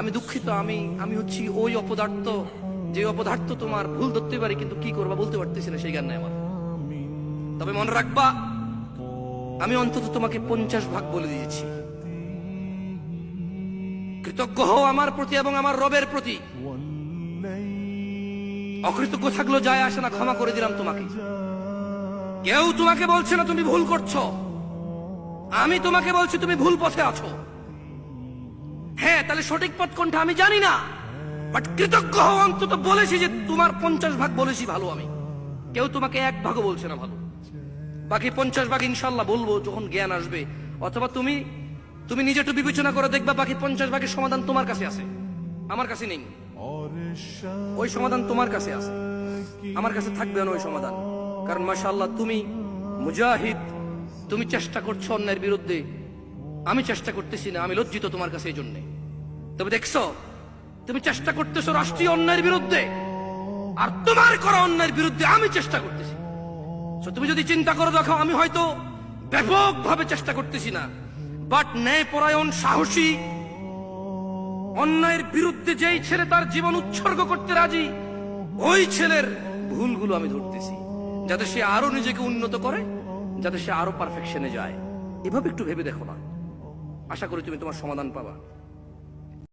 আমি দুঃখিত, আমি হচ্ছি ওই অপদার্থ, যে অপদার্থ তোমার ভুল ধরতে পারি, কিন্তু কি করবা বলতে পারতেছি না, সেই জ্ঞান নাই আমার। তবে মনে রাখবা, আমি অন্তত তোমাকে 50 ভাগ বলে দিয়েছি। কৃতজ্ঞ হও আমার প্রতি এবং আমার রবের প্রতি। অকৃতজ্ঞ থাকলেও যায় আসে না, ক্ষমা করে দিলাম তোমাকে। কেউ তোমাকে বলছে না তুমি ভুল করছো, আমি তোমাকে বলছি তুমি ভুল পথে আছো। হ্যাঁ, তাহলে সঠিক পথ কোনটা আমি জানি না, বাট কৃতজ্ঞ হও, অন্তত বলেছি যে তোমার 50 ভাগ বলেছি ভালো আমি। কেউ তোমাকে 1 ভাগও বলছে না ভালো। বাকি 50 ভাগ ইনশাল্লাহ বলবো যখন জ্ঞান আসবে, অথবা তুমি নিজে একটু বিবেচনা করে দেখবা বাকি 50 ভাগের সমাধান তোমার কাছে আছে, আমার কাছে নেই। ওই সমাধান তোমার কাছে আছে, আমার কাছে থাকবে না ওই সমাধান। কারণ মাশাআল্লাহ তুমি মুজাহিদ, তুমি চেষ্টা করছো অন্যায়ের বিরুদ্ধে, আমি চেষ্টা করতেছি না, আমি লজ্জিত তোমার কাছে এই জন্যে। তবে দেখছো, তুমি চেষ্টা করতেছো রাষ্ট্রীয় অন্যায়ের বিরুদ্ধে, আর তোমার করা অন্যায়ের বিরুদ্ধে আমি চেষ্টা করতেছি। তুমি যদি চিন্তা করে দেখো, আমি হয়তো ব্যাপকভাবে চেষ্টা করতেছি না, বাট ন্যায়পরায়ণ সাহসী অন্যায়ের বিরুদ্ধে যেই ছেলে তার জীবন উৎসর্গ করতে রাজি, ওই ছেলের ভুলগুলো আমি ধরতেছি, যাতে সে আরো নিজেকে উন্নত করে, যাতে সে আরো পারফেকশনে যায়। এভাবে একটু ভেবে দেখো না, আশা করি তুমি তোমার সমাধান পাবা।